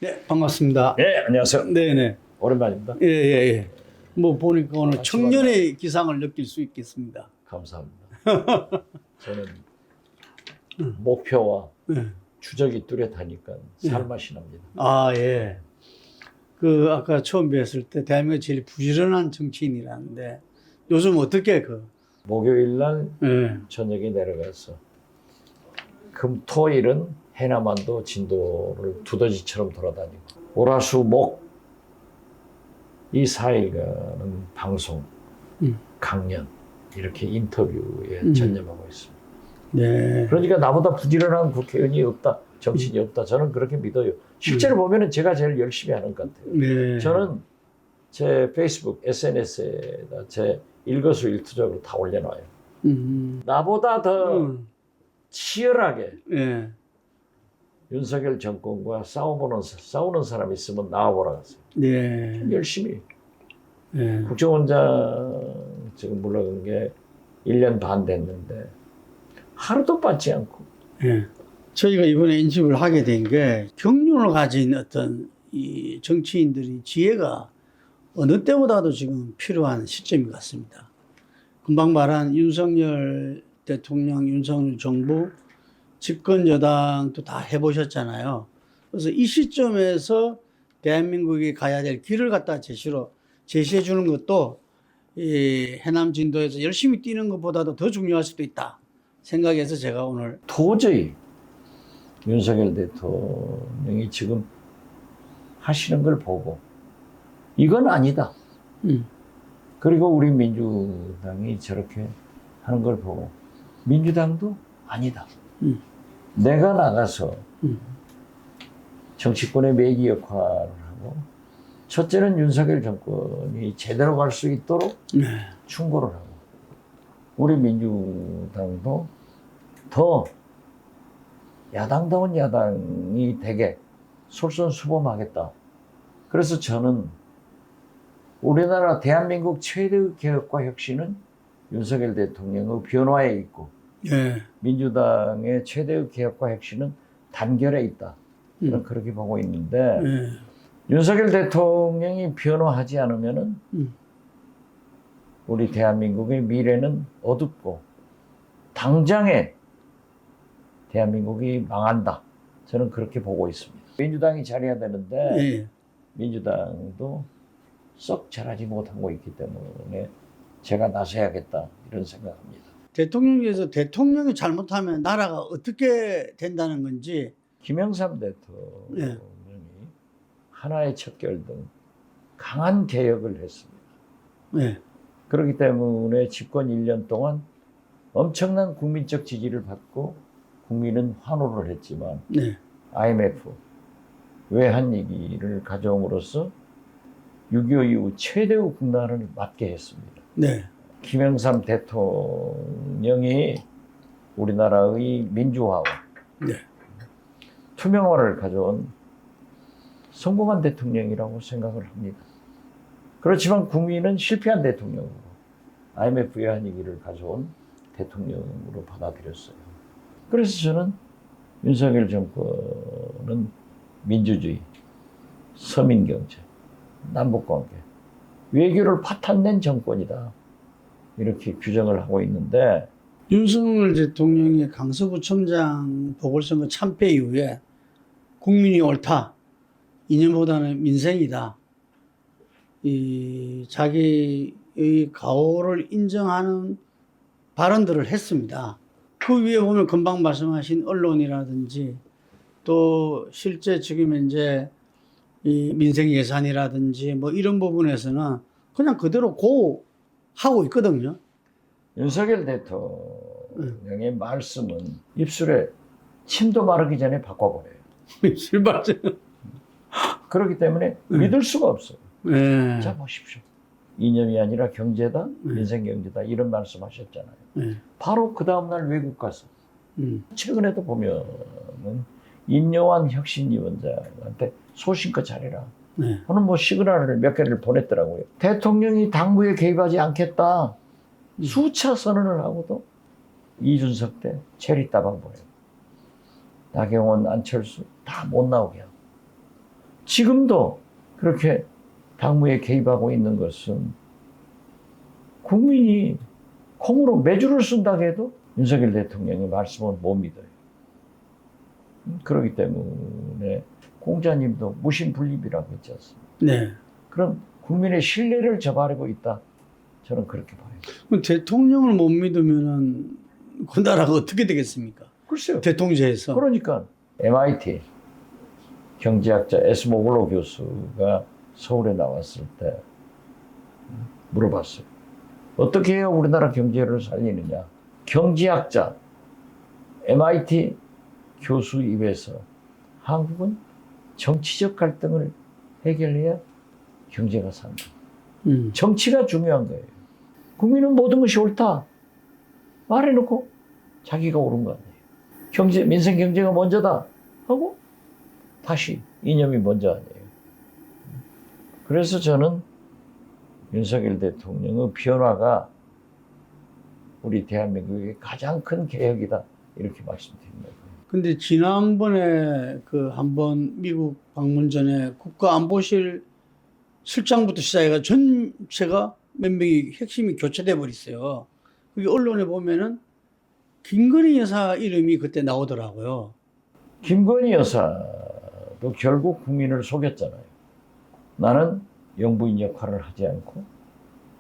네, 반갑습니다. 네, 안녕하세요. 네네. 오랜만입니다. 예, 예, 예. 뭐 보니까 오늘 같이 청년의 기상을 느낄 수 있겠습니다. 감사합니다. 저는 목표와 예. 추적이 뚜렷하니까 살맛이 납니다. 아, 예. 그 아까 처음 뵀을 때 대한민국 제일 부지런한 정치인이라는데 요즘 어떻게 목요일 날 예. 저녁에 내려가서 금토일은 해남안도 진도를 두더지처럼 돌아다니고 월화수목 이 4일간은 방송, 강연 이렇게 인터뷰에 전념하고 있습니다. 네. 그러니까 나보다 부지런한 국회의원이 없다, 정치인이 없다. 저는 그렇게 믿어요. 실제로 보면은 제가 제일 열심히 하는 것 같아요. 네. 저는 제 페이스북, SNS에다 제 일거수일투족으로 다 올려놔요. 나보다 더 치열하게 예. 윤석열 정권과 싸우는 사람이 있으면 나와보라 하세요. 네. 열심히. 예. 국정원장 지금 물러간 게 1년 반 됐는데 하루도 빠지 않고. 예. 저희가 이번에 인집을 하게 된 게 경륜을 가진 어떤 이 정치인들이 지혜가 어느 때보다도 지금 필요한 시점인 것 같습니다. 금방 말한 윤석열 대통령, 윤석열 정부, 집권 여당도 다 해보셨잖아요. 그래서 이 시점에서 대한민국이 가야 될 길을 갖다 제시해 주는 것도 이 해남 진도에서 열심히 뛰는 것보다도 더 중요할 수도 있다 생각해서 제가 오늘 도저히 윤석열 대통령이 지금 하시는 걸 보고 이건 아니다. 그리고 우리 민주당이 저렇게 하는 걸 보고 민주당도 아니다. 내가 나가서 정치권의 매기 역할을 하고 첫째는 윤석열 정권이 제대로 갈 수 있도록 충고를 하고 우리 민주당도 더 야당다운 야당이 되게 솔선수범하겠다. 그래서 저는 우리나라 대한민국 최대의 개혁과 혁신은 윤석열 대통령의 변화에 있고 예. 민주당의 최대의 개혁과 혁신은 단결에 있다. 저는 그렇게 보고 있는데 예. 윤석열 대통령이 변화하지 않으면은 우리 대한민국의 미래는 어둡고 당장에 대한민국이 망한다. 저는 그렇게 보고 있습니다. 민주당이 잘해야 되는데 예. 민주당도 썩 잘하지 못하고 있기 때문에 제가 나서야겠다 이런 생각합니다. 대통령께서 대통령이 잘못하면 나라가 어떻게 된다는 건지 김영삼 대통령이 하나의 척결 등 강한 개혁을 했습니다. 예. 그렇기 때문에 집권 1년 동안 엄청난 국민적 지지를 받고 국민은 환호를 했지만 네. IMF 외환위기를 가져옴으로써 6.25 이후 최대의 국난을 맞게 했습니다. 네. 김영삼 대통령이 우리나라의 민주화와 네. 투명화를 가져온 성공한 대통령이라고 생각을 합니다. 그렇지만 국민은 실패한 대통령으로 IMF 외환위기를 가져온 대통령으로 받아들였어요. 그래서 저는 윤석열 정권은 민주주의, 서민경제, 남북관계, 외교를 파탄낸 정권이다. 이렇게 규정을 하고 있는데 윤석열 대통령이 강서구청장 보궐선거 참패 이후에 국민이 옳다. 이념보다는 민생이다. 이 자기의 가오를 인정하는 발언들을 했습니다. 그 위에 보면 금방 말씀하신 언론이라든지 또 실제 지금 현재 이 민생 예산이라든지 뭐 이런 부분에서는 그냥 그대로 하고 있거든요. 윤석열 대통령의 말씀은 입술에 침도 마르기 전에 바꿔버려요. 실발전. 그렇기 때문에 믿을 수가 없어요. 네. 자 보십시오. 이념이 아니라 경제다, 민생경제다 이런 말씀하셨잖아요. 네. 바로 그 다음날 외국 가서 최근에도 보면은 인요한 혁신위원장한테 소신껏 잘해라. 네. 저는 뭐 시그널을 몇 개를 보냈더라고요. 대통령이 당부에 개입하지 않겠다. 수차 선언을 하고도 이준석 때 체리 따방 보내고 나경원, 안철수 다 못 나오게 하고 지금도 그렇게 당무에 개입하고 있는 것은 국민이 콩으로 매주를 쓴다고 해도 윤석열 대통령의 말씀은 못 믿어요. 그렇기 때문에 공자님도 무신분립이라고 했지 않습니까? 네. 그럼 국민의 신뢰를 저버리고 있다. 저는 그렇게 봐요. 그럼 대통령을 못 믿으면은 그 나라가 어떻게 되겠습니까? 글쎄요. 대통제에서. 그러니까 MIT 경제학자 에스모글로 교수가 서울에 나왔을 때 물어봤어요. 어떻게 해야 우리나라 경제를 살리느냐. 경제학자 MIT 교수 입에서 한국은 정치적 갈등을 해결해야 경제가 산다. 정치가 중요한 거예요. 국민은 모든 것이 옳다 말해놓고 자기가 옳은 거 아니에요. 민생 경제가 먼저다 하고 다시 이념이 먼저 아니에요. 그래서 저는 윤석열 대통령의 변화가 우리 대한민국의 가장 큰 개혁이다 이렇게 말씀드립니다. 근데 지난번에 그 한번 미국 방문 전에 국가안보실 실장부터 시작해가 전체가 몇 명이 핵심이 교체돼 버렸어요. 그게 언론에 보면은 김건희 여사 이름이 그때 나오더라고요. 김건희 여사도 결국 국민을 속였잖아요. 나는 영부인 역할을 하지 않고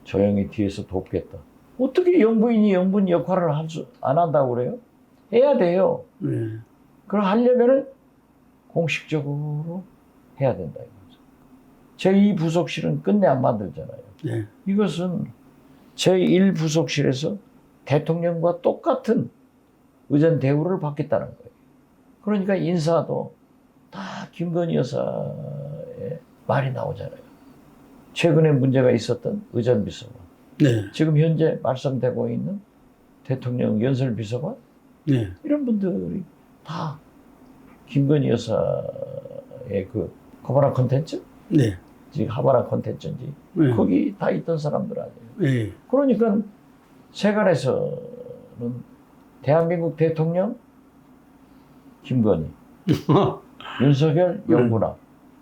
조용히 뒤에서 돕겠다. 어떻게 영부인이 영부인 역할을 안 한다고 그래요? 해야 돼요. 네. 그걸 하려면은 공식적으로 해야 된다 이거죠. 제2부속실은 끝내 안 만들잖아요. 네. 이것은 제1부속실에서 대통령과 똑같은 의전 대우를 받겠다는 거예요. 그러니까 인사도 다 김건희 여사의 말이 나오잖아요. 최근에 문제가 있었던 의전비서관, 네. 지금 현재 말씀되고 있는 대통령 연설비서관, 네. 이런 분들이 다 김건희 여사의 그 하바나 콘텐츠? 네. 지금 하바나 콘텐츠인지 네. 거기 다 있던 사람들 아니에요. 네. 그러니까 세간에서는 대한민국 대통령 김건희, 윤석열 영구나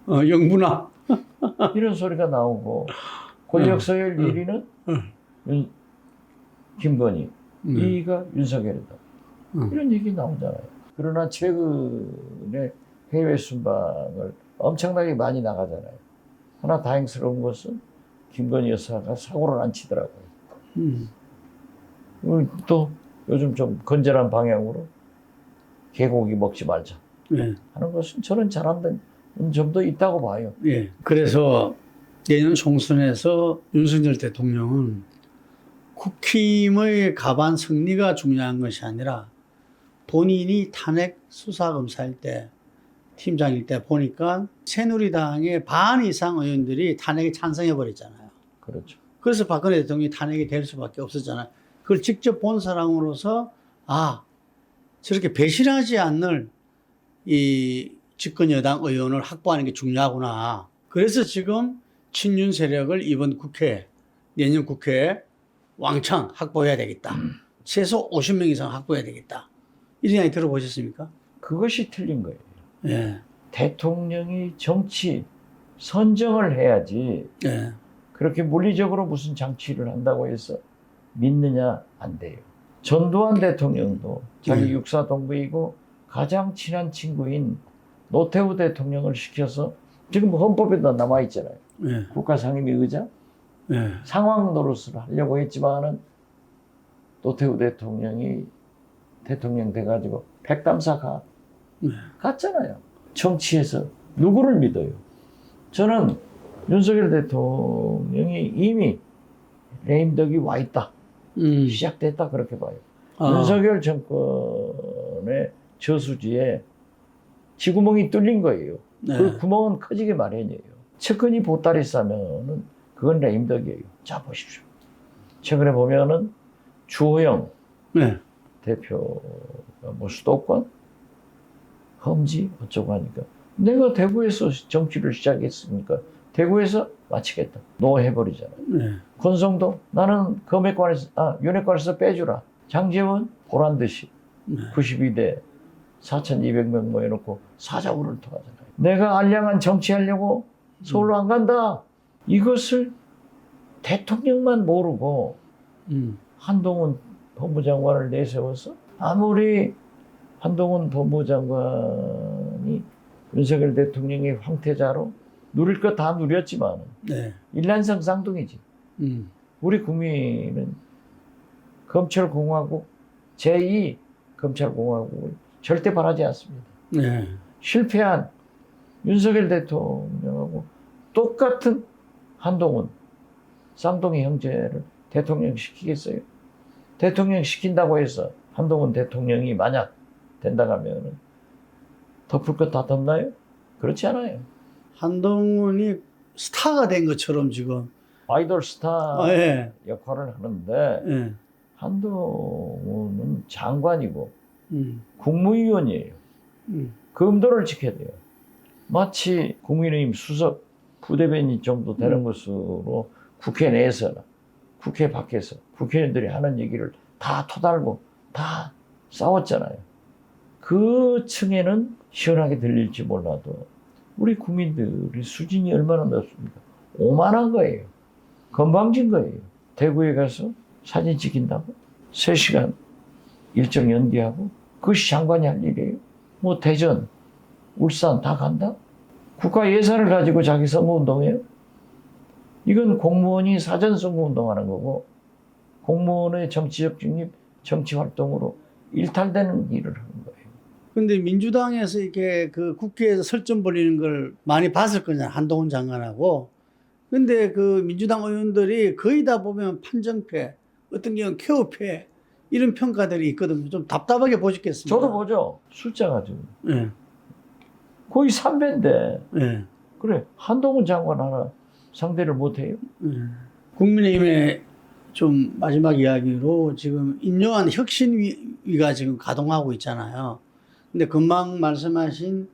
영분아. 이런 소리가 나오고 권력 서열 1위는 김건희, 2위가 윤석열이다. 이런 얘기 나오잖아요. 그러나 최근에 해외 순방을 엄청나게 많이 나가잖아요. 하나 다행스러운 것은 김건희 여사가 사고를 안 치더라고요. 또 요즘 좀 건전한 방향으로 개고기 먹지 말자 네. 하는 것은 저는 잘한다는 점도 있다고 봐요. 예. 그래서 내년 총선에서 윤석열 대통령은 국힘의 가반 승리가 중요한 것이 아니라 본인이 탄핵 수사검사일 때, 팀장일 때 보니까 새누리당의 반 이상 의원들이 탄핵에 찬성해버렸잖아요. 그렇죠. 그래서 박근혜 대통령이 탄핵이 될 수밖에 없었잖아요. 그걸 직접 본 사람으로서 저렇게 배신하지 않는 이 집권 여당 의원을 확보하는 게 중요하구나. 그래서 지금 친윤 세력을 이번 국회, 내년 국회에 왕창 확보해야 되겠다. 최소 50명 이상 확보해야 되겠다. 이런 이야기 들어보셨습니까? 그것이 틀린 거예요. 예. 대통령이 정치 선정을 해야지 예. 그렇게 물리적으로 무슨 장치를 한다고 해서 믿느냐 안 돼요. 전두환 대통령도 자기 육사 동부이고 가장 친한 친구인 노태우 대통령을 시켜서 지금 헌법에도 남아 있잖아요. 예. 국가상임위 의장 예. 상황 노릇을 하려고 했지만은 노태우 대통령이 대통령 돼가지고 백담사 갔잖아요. 정치에서 누구를 믿어요? 저는 윤석열 대통령이 이미 레임덕이 와 있다. 시작됐다 그렇게 봐요. 윤석열 정권의 저수지에 지구멍이 뚫린 거예요. 네. 그 구멍은 커지게 마련이에요. 측근이 보따리 싸면은 그건 레임덕이에요. 자 보십시오. 최근에 보면은 주호영 네. 대표가 뭐 수도권 험지 어쩌고 하니까 내가 대구에서 정치를 시작했으니까 대구에서 마치겠다. 노 해버리잖아요. 네. 권성동 나는 윤핵관에서 빼주라. 장제원 보란 듯이 92대 4,200명 모여놓고 사자구를 통하잖아요. 내가 알량한 정치하려고 서울로 안 간다. 이것을 대통령만 모르고 한동훈 법무장관을 내세워서 아무리 한동훈 법무장관이 윤석열 대통령의 황태자로 누릴 거 다 누렸지만 네. 일란성 쌍둥이지. 음. 우리 국민은 검찰공화국 제2 검찰공화국을 절대 바라지 않습니다. 네. 실패한 윤석열 대통령하고 똑같은 한동훈 쌍둥이 형제를 대통령 시키겠어요? 대통령 시킨다고 해서 한동훈 대통령이 만약 된다 하면 덮을 것 다 덮나요? 그렇지 않아요. 한동훈이 스타가 된 것처럼 지금 아이돌 스타 예. 역할을 하는데 예. 한동훈은 장관이고 음. 국무위원이에요. 그 음도를 지켜야 돼요. 마치 국민의힘 수석 부대변인 정도 되는 것으로 국회 내에서나 국회 밖에서 국회의원들이 하는 얘기를 다 토달고 다 싸웠잖아요. 그 층에는 시원하게 들릴지 몰라도 우리 국민들의 수준이 얼마나 높습니까? 오만한 거예요. 건방진 거예요. 대구에 가서 사진 찍힌다고 3시간 일정 연기하고 그것이 장관이 할 일이에요. 뭐 대전, 울산 다 간다? 국가 예산을 가지고 자기 선거운동해요? 이건 공무원이 사전 선거운동하는 거고 공무원의 정치적 중립, 정치활동으로 일탈되는 일을 하는 거예요. 근데 민주당에서 이렇게 그 국회에서 설전 벌이는 걸 많이 봤을 거잖아요. 한동훈 장관하고. 근데 그 민주당 의원들이 거의 다 보면 판정패, 어떤 경우는 쾌우패, 이런 평가들이 있거든요. 좀 답답하게 보셨겠습니다. 저도 보죠. 숫자가 지금 예. 거의 3배인데 예. 그래 한동훈 장관 하나 상대를 못해요? 예. 국민의힘의 좀 마지막 이야기로 지금 인요한 혁신위가 지금 가동하고 있잖아요. 근데 금방 말씀하신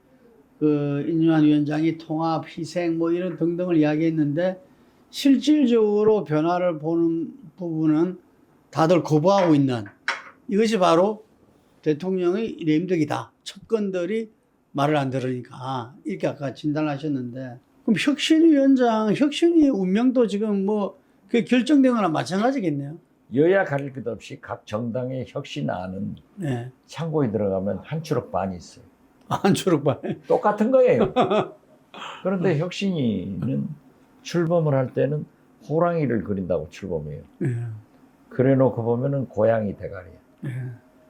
그 인요한 위원장이 통합, 희생 뭐 이런 등등을 이야기했는데 실질적으로 변화를 보는 부분은 다들 거부하고 있는 이것이 바로 대통령의 레임덕이다. 첩건들이 말을 안 들으니까 이렇게 아까 진단하셨는데 그럼 혁신위의 운명도 지금 뭐 그 결정된 거나 마찬가지겠네요. 여야 가릴 것 없이 각 정당의 혁신안은 네. 창고에 들어가면 한 추럭 반이 있어요. 안초록반. 똑같은 거예요. 그런데 혁신위는 출범을 할 때는 호랑이를 그린다고 출범해요. 네. 그래 놓고 보면은 고양이 대가리야. 네.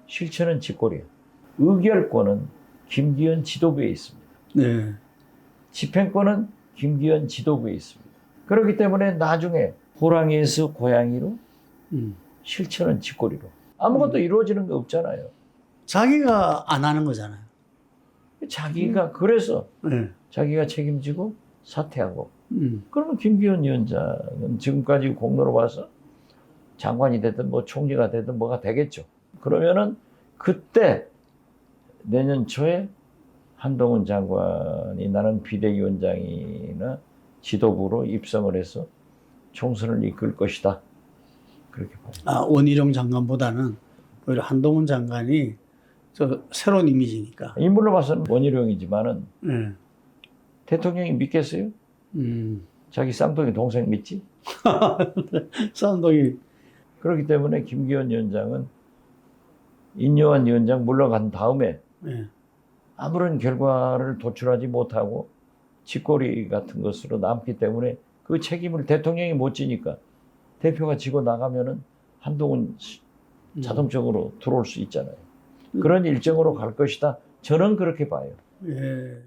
실체는 쥐꼬리야. 의결권은 김기현 지도부에 있습니다. 네. 집행권은 김기현 지도부에 있습니다. 그렇기 때문에 나중에 호랑이에서 고양이로 실체는 쥐꼬리로 아무것도 이루어지는 게 없잖아요. 자기가 안 하는 거잖아요. 자기가 그래서 네. 자기가 책임지고 사퇴하고 그러면 김기현 위원장은 지금까지 공로로 봐서 장관이 되든 뭐 총리가 되든 뭐가 되겠죠. 그러면은 그때 내년 초에 한동훈 장관이 나는 비대위원장이나 지도부로 입성을 해서 총선을 이끌 것이다. 그렇게 봐요. 아, 원희룡 장관보다는 오히려 한동훈 장관이 저 새로운 이미지니까. 인물로 봐서는 원희룡이지만은 네. 대통령이 믿겠어요? 자기 쌍둥이 동생 믿지? 쌍둥이. 그렇기 때문에 김기현 위원장은 인요한 위원장 물러간 다음에 네. 아무런 결과를 도출하지 못하고 쥐꼬리 같은 것으로 남기 때문에 그 책임을 대통령이 못 지니까 대표가 지고 나가면은 한동훈 자동적으로 들어올 수 있잖아요. 그런 일정으로 갈 것이다. 저는 그렇게 봐요. 예.